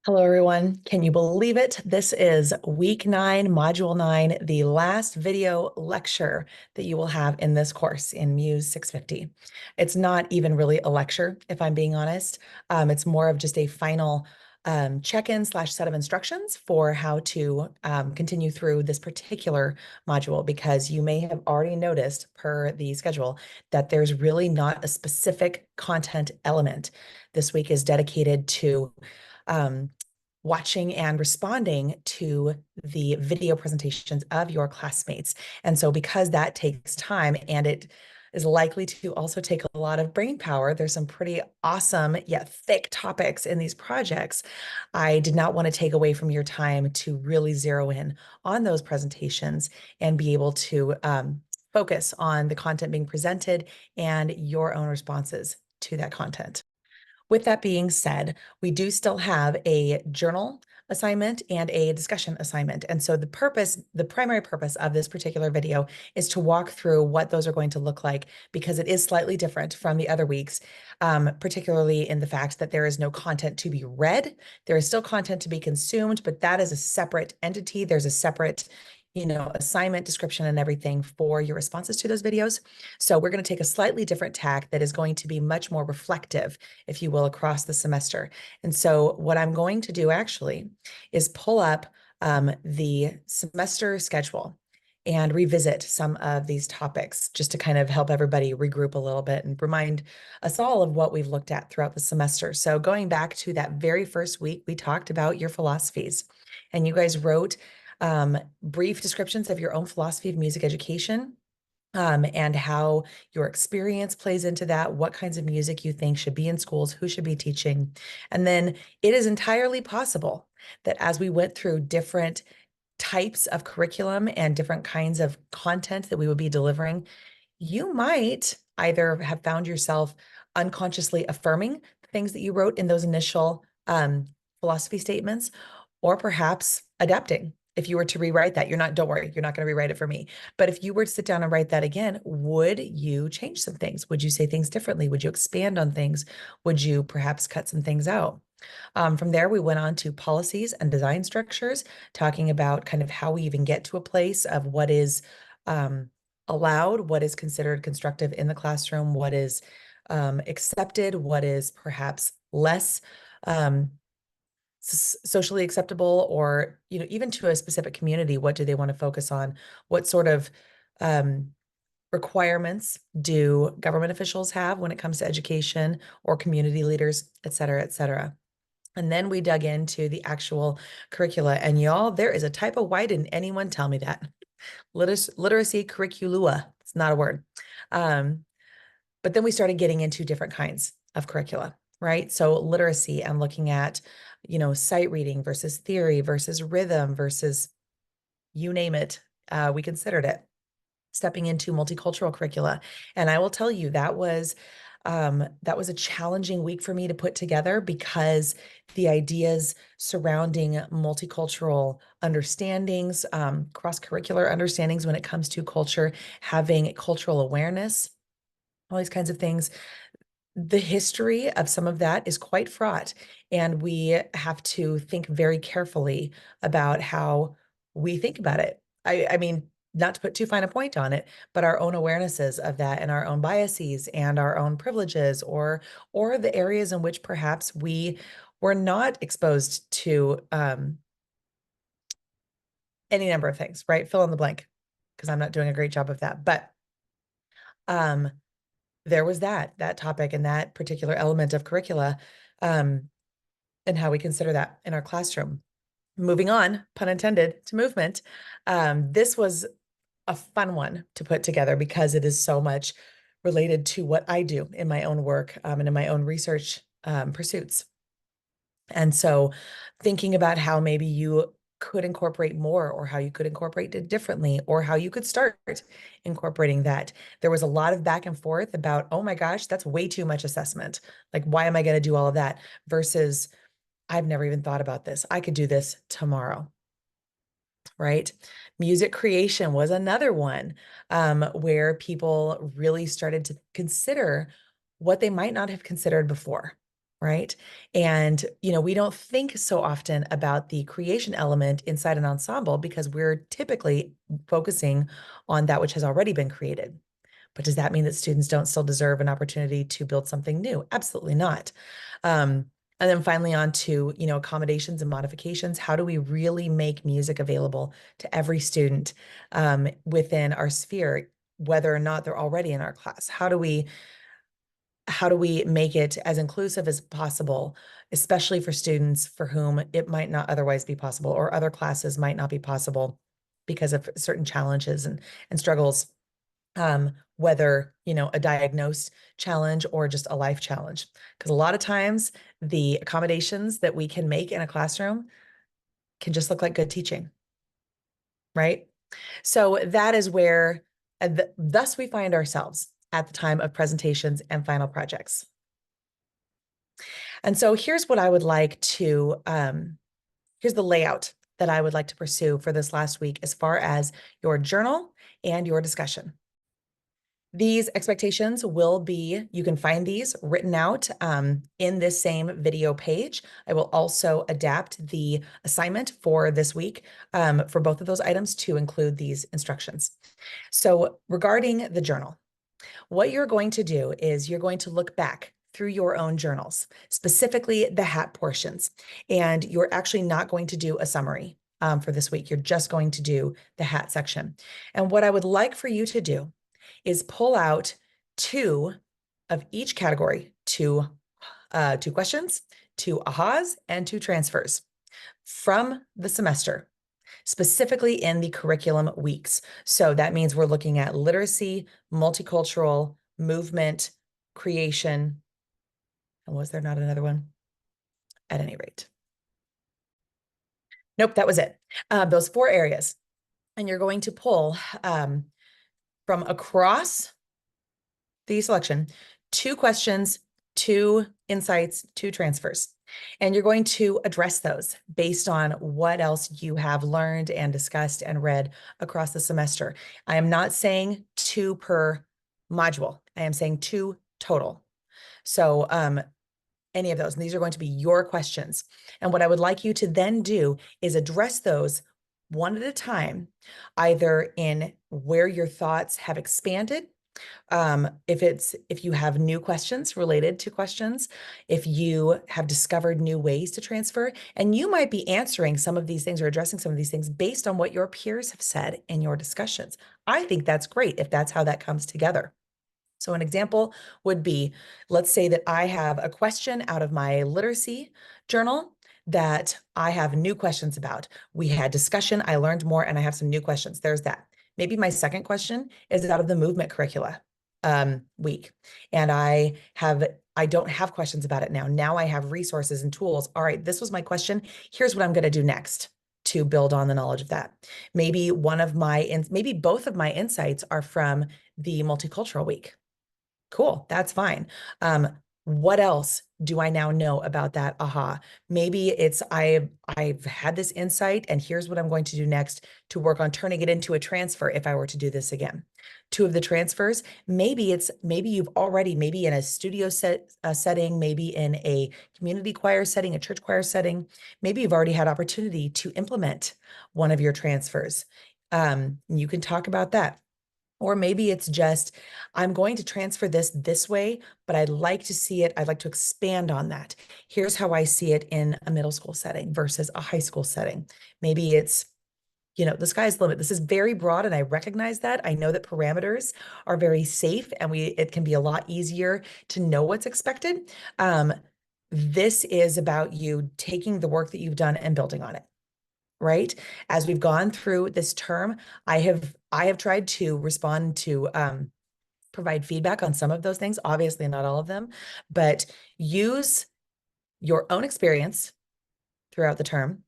Hello, everyone. Can you believe it? This is week 9, module 9, the last video lecture that you will have in this course in Muse 650. It's not even really a lecture, if I'm being honest. It's more of just a final check-in / set of instructions for how to continue through this particular module, because you may have already noticed per the schedule that there's really not a specific content element. This week is dedicated to um, watching and responding to the video presentations of your classmates. And so because that takes time and it is likely to also take a lot of brain power, there's some pretty awesome yet thick topics in these projects. I did not want to take away from your time to really zero in on those presentations and be able to focus on the content being presented and your own responses to that content. With that being said, we do still have a journal assignment and a discussion assignment. And so the primary purpose of this particular video is to walk through what those are going to look like, because it is slightly different from the other weeks, particularly in the fact that there is no content to be read. There is still content to be consumed, but that is a separate entity. There's a separate assignment description and everything for your responses to those videos. So we're going to take a slightly different tack that is going to be much more reflective, if you will, across the semester. And so what I'm going to do actually is pull up the semester schedule and revisit some of these topics just to kind of help everybody regroup a little bit and remind us all of what we've looked at throughout the semester. So going back to that very first week, we talked about your philosophies, and you guys wrote brief descriptions of your own philosophy of music education, and how your experience plays into that, what kinds of music you think should be in schools, who should be teaching. And then it is entirely possible that as we went through different types of curriculum and different kinds of content that we would be delivering, you might either have found yourself unconsciously affirming things that you wrote in those initial philosophy statements, or perhaps adapting. If you were to rewrite that, don't worry, you're not going to rewrite it for me. But if you were to sit down and write that again, would you change some things? Would you say things differently? Would you expand on things? Would you perhaps cut some things out? From there, we went on to policies and design structures, talking about kind of how we even get to a place of what is allowed, what is considered constructive in the classroom, what is accepted, what is perhaps less socially acceptable, or even to a specific community, what do they want to focus on? What sort of requirements do government officials have when it comes to education, or community leaders, et cetera, et cetera. And then we dug into the actual curricula. And y'all, there is a typo. Why didn't anyone tell me that? Literacy curricula. It's not a word. But then we started getting into different kinds of curricula, right? So literacy and looking at, sight reading versus theory versus rhythm versus you name it. We considered it. Stepping into multicultural curricula. And I will tell you, that was a challenging week for me to put together, because the ideas surrounding multicultural understandings, cross-curricular understandings when it comes to culture, having cultural awareness, all these kinds of things. The history of some of that is quite fraught, and we have to think very carefully about how we think about it. I mean, not to put too fine a point on it, but our own awarenesses of that and our own biases and our own privileges, or the areas in which perhaps we were not exposed to any number of things, right? Fill in the blank, because I'm not doing a great job of that. But um, there was that topic and that particular element of curricula, and how we consider that in our classroom. Moving on, pun intended, to movement. This was a fun one to put together, because it is so much related to what I do in my own work, and in my own research pursuits. And so thinking about how maybe you could incorporate more, or how you could incorporate it differently, or how you could start incorporating that. There was a lot of back and forth about, oh my gosh, that's way too much assessment. Like, why am I going to do all of that? Versus, I've never even thought about this. I could do this tomorrow, right? Music creation was another one, where people really started to consider what they might not have considered before, right? And, we don't think so often about the creation element inside an ensemble because we're typically focusing on that which has already been created. But does that mean that students don't still deserve an opportunity to build something new? Absolutely not. And then finally on to, accommodations and modifications. How do we really make music available to every student within our sphere, whether or not they're already in our class? How do we make it as inclusive as possible, especially for students for whom it might not otherwise be possible, or other classes might not be possible because of certain challenges and struggles, whether, a diagnosed challenge or just a life challenge. Because a lot of times the accommodations that we can make in a classroom can just look like good teaching, right? So that is where, thus we find ourselves at the time of presentations and final projects. And so here's what I would like to, here's the layout that I would like to pursue for this last week as far as your journal and your discussion. These expectations will be, you can find these written out in this same video page. I will also adapt the assignment for this week for both of those items to include these instructions. So regarding the journal, what you're going to do is you're going to look back through your own journals, specifically the hat portions, and you're actually not going to do a summary for this week. You're just going to do the hat section. And what I would like for you to do is pull out two of each category, two questions, two ahas, and two transfers from the semester, specifically in the curriculum weeks. So that means we're looking at literacy, multicultural, movement, creation. And was there not another one? At any rate. Nope, that was it. Those 4 areas. And you're going to pull from across the selection 2 questions, 2 insights, 2 transfers. And you're going to address those based on what else you have learned and discussed and read across the semester. I am not saying 2 per module. I am saying 2 total. So any of those, and these are going to be your questions. And what I would like you to then do is address those one at a time, either in where your thoughts have expanded, if you have new questions related to questions, if you have discovered new ways to transfer, and you might be answering some of these things or addressing some of these things based on what your peers have said in your discussions. I think that's great if that's how that comes together. So an example would be, let's say that I have a question out of my literacy journal that I have new questions about. We had discussion, I learned more, and I have some new questions. There's that. Maybe my second question is out of the movement curricula week. And I don't have questions about it now. Now I have resources and tools. All right, this was my question. Here's what I'm going to do next to build on the knowledge of that. Maybe maybe both of my insights are from the multicultural week. Cool, that's fine. What else do I now know about that aha? Maybe it's I've had this insight and here's what I'm going to do next to work on turning it into a transfer if I were to do this again. 2 of the transfers, maybe you've already, maybe in a studio setting, maybe in a community choir setting, a church choir setting, maybe you've already had opportunity to implement one of your transfers. You can talk about that. Or maybe it's just, I'm going to transfer this way, but I'd like to see it. I'd like to expand on that. Here's how I see it in a middle school setting versus a high school setting. Maybe it's, the sky's the limit. This is very broad, and I recognize that. I know that parameters are very safe, and it can be a lot easier to know what's expected. This is about you taking the work that you've done and building on it. Right? As we've gone through this term, I have tried to respond to provide feedback on some of those things, obviously not all of them, but use your own experience throughout the term.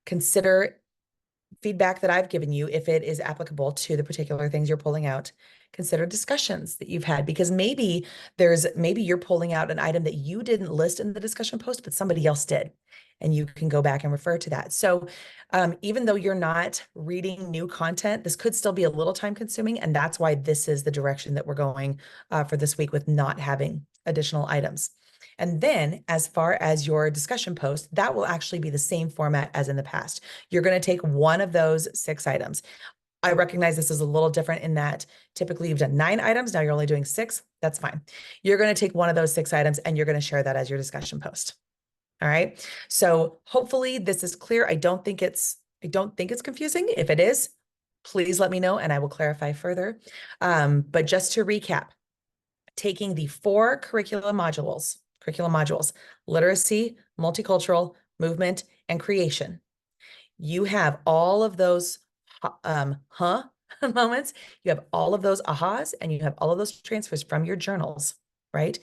Consider feedback that I've given you if it is applicable to the particular things you're pulling out. Consider discussions that you've had, because maybe you're pulling out an item that you didn't list in the discussion post, but somebody else did. And you can go back and refer to that. So even though you're not reading new content, this could still be a little time consuming. And that's why this is the direction that we're going for this week with not having additional items. And then as far as your discussion post, that will actually be the same format as in the past. You're going to take one of those 6 items. I recognize this is a little different in that typically you've done 9 items. Now you're only doing 6. That's fine. You're going to take one of those 6 items and you're going to share that as your discussion post. All right. So hopefully this is clear. I don't think it's confusing. If it is, please let me know and I will clarify further. But just to recap, taking the 4 curriculum modules, literacy, multicultural, movement, and creation. You have all of those moments. You have all of those ahas and you have all of those transfers from your journals, right?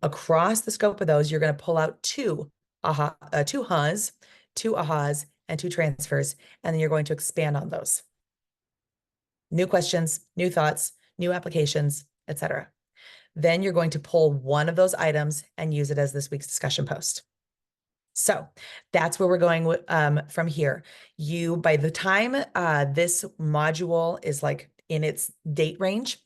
Across the scope of those, you're going to pull out 2 ahas, 2 ahas, and 2 transfers, and then you're going to expand on those. New questions, new thoughts, new applications, etc. Then you're going to pull one of those items and use it as this week's discussion post. So that's where we're going from here. By the time this module is like in its date range,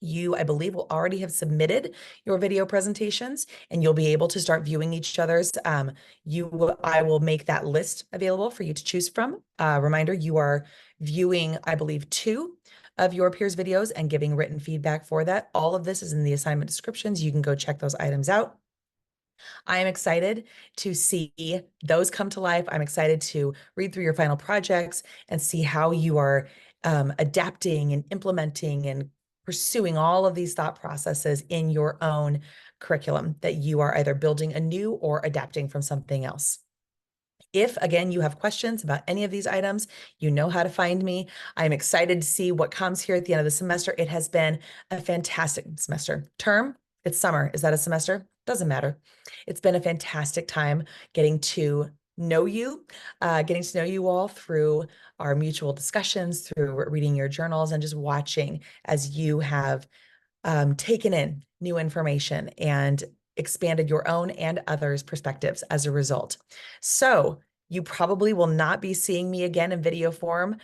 I believe, will already have submitted your video presentations and you'll be able to start viewing each other's. I will make that list available for you to choose from. Reminder, you are viewing, I believe, 2 of your peers' videos and giving written feedback for that. All of this is in the assignment descriptions. You can go check those items out. I am excited to see those come to life. I'm excited to read through your final projects and see how you are adapting and implementing and pursuing all of these thought processes in your own curriculum that you are either building anew or adapting from something else. If, again, you have questions about any of these items, you know how to find me. I'm excited to see what comes here at the end of the semester. It has been a fantastic semester. Term, it's summer. Is that a semester? Doesn't matter. It's been a fantastic time getting to know you all through our mutual discussions, through reading your journals, and just watching as you have taken in new information and expanded your own and others' perspectives as a result. So you probably will not be seeing me again in video form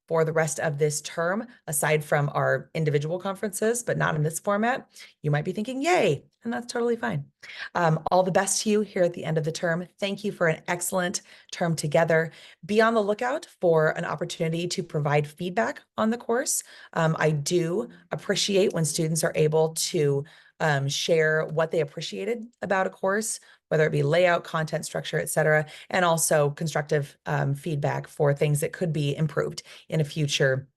for the rest of this term, aside from our individual conferences, but not in this format. You might be thinking, yay, and that's totally fine. All the best to you here at the end of the term. Thank you for an excellent term together. Be on the lookout for an opportunity to provide feedback on the course. I do appreciate when students are able to share what they appreciated about a course, whether it be layout, content structure, et cetera, and also constructive feedback for things that could be improved in a future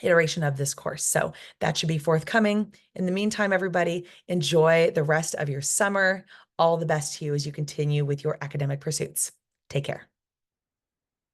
iteration of this course. So that should be forthcoming. In the meantime, everybody, enjoy the rest of your summer. All the best to you as you continue with your academic pursuits. Take care.